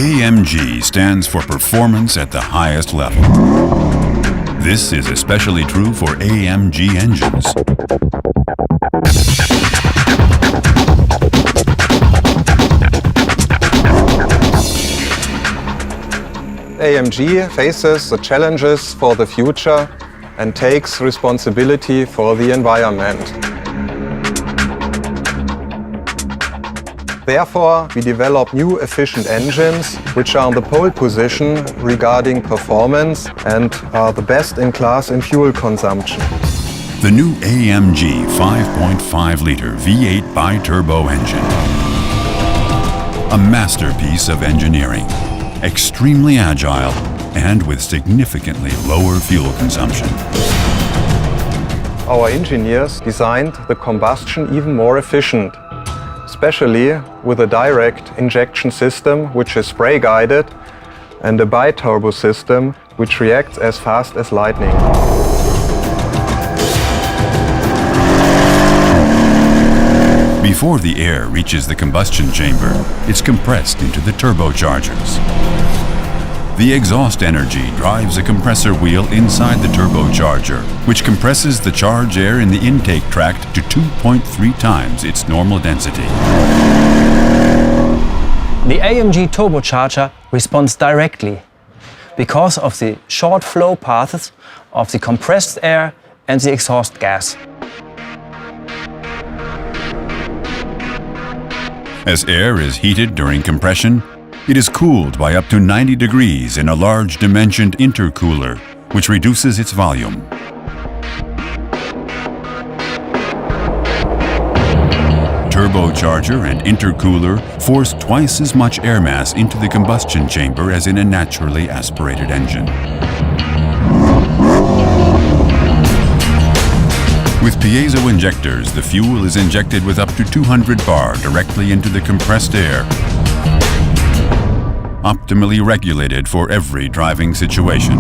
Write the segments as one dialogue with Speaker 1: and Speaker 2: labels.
Speaker 1: AMG stands for performance at the highest level. This is especially true for AMG engines.
Speaker 2: AMG faces the challenges for the future and takes responsibility for the environment. Therefore, we develop new efficient engines which are in the pole position regarding performance and are the best in class in fuel consumption.
Speaker 1: The new AMG 5.5-liter V8 Biturbo Engine. A masterpiece of engineering, extremely agile and with significantly lower fuel consumption.
Speaker 2: Our engineers designed the combustion even more efficient, especially with a direct injection system which is spray-guided and a biturbo system which reacts as fast as lightning.
Speaker 1: Before the air reaches the combustion chamber, it's compressed into the turbochargers. The exhaust energy drives a compressor wheel inside the turbocharger, which compresses the charged air in the intake tract to 2.3 times its normal density.
Speaker 3: The AMG turbocharger responds directly because of the short flow paths of the compressed air and the exhaust gas.
Speaker 1: As air is heated during compression, it is cooled by up to 90 degrees in a large dimensioned intercooler, which reduces its volume. Turbocharger and intercooler force twice as much air mass into the combustion chamber as in a naturally aspirated engine. With piezo injectors, the fuel is injected with up to 200 bar directly into the compressed air, optimally regulated for every driving situation.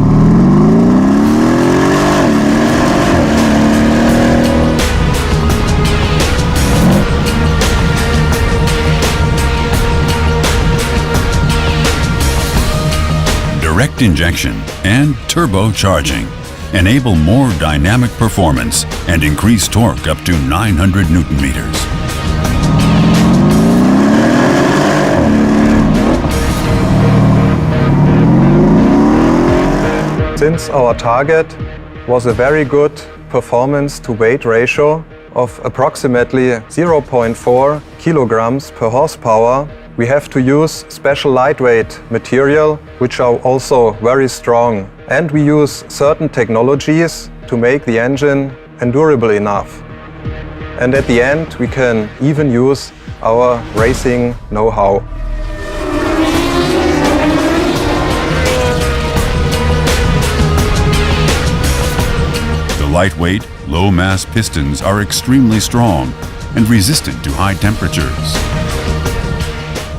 Speaker 1: Direct injection and turbocharging enable more dynamic performance and increase torque up to 900 Newton meters.
Speaker 2: Since our target was a very good performance to weight ratio of approximately 0.4 kilograms per horsepower, we have to use special lightweight material which are also very strong. And we use certain technologies to make the engine endurable enough. And at the end we can even use our racing know-how.
Speaker 1: The lightweight, low-mass pistons are extremely strong and resistant to high temperatures.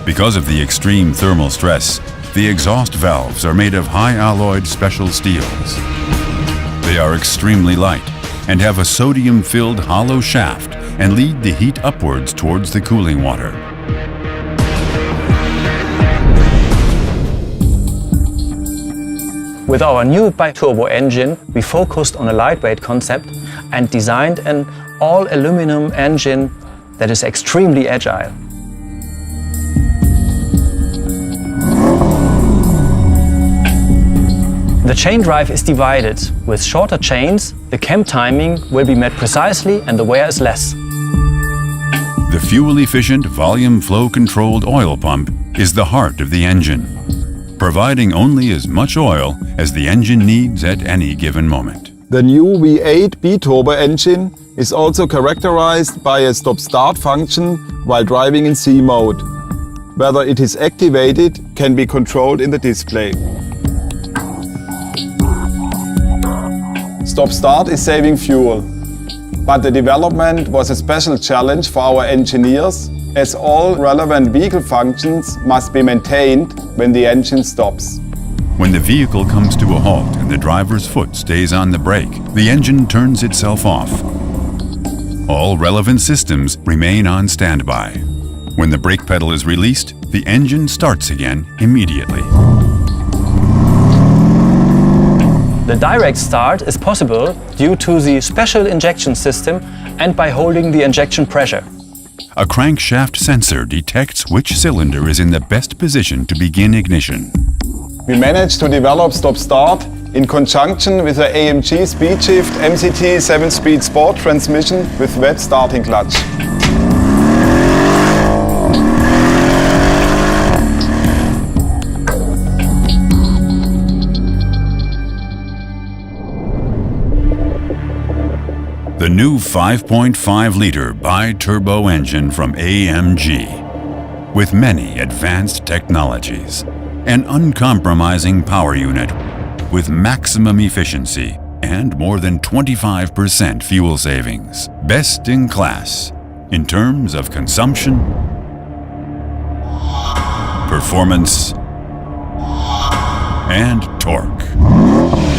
Speaker 1: Because of the extreme thermal stress, the exhaust valves are made of high-alloyed special steels. They are extremely light and have a sodium-filled hollow shaft and lead the heat upwards towards the cooling water.
Speaker 3: With our new biturbo engine, we focused on a lightweight concept and designed an all-aluminum engine that is extremely agile. The chain drive is divided. With shorter chains, the cam timing will be met precisely and the wear is less.
Speaker 1: The fuel-efficient, volume flow-controlled oil pump is the heart of the engine, providing only as much oil as the engine needs at any given moment.
Speaker 4: The new V8 Biturbo engine is also characterized by a stop-start function while driving in C mode. Whether it is activated can be controlled in the display. Stop-start is saving fuel, but the development was a special challenge for our engineers, as all relevant vehicle functions must be maintained when the engine stops.
Speaker 1: When the vehicle comes to a halt and the driver's foot stays on the brake, the engine turns itself off. All relevant systems remain on standby. When the brake pedal is released, the engine starts again immediately.
Speaker 3: The direct start is possible due to the special injection system and by holding the injection pressure.
Speaker 1: A crankshaft sensor detects which cylinder is in the best position to begin ignition.
Speaker 4: We managed to develop stop-start in conjunction with the AMG SpeedShift MCT 7-speed sport transmission with wet starting clutch.
Speaker 1: The new 5.5-liter Biturbo engine from AMG. With many advanced technologies. An uncompromising power unit with maximum efficiency and more than 25% fuel savings. Best in class in terms of consumption, performance, and torque.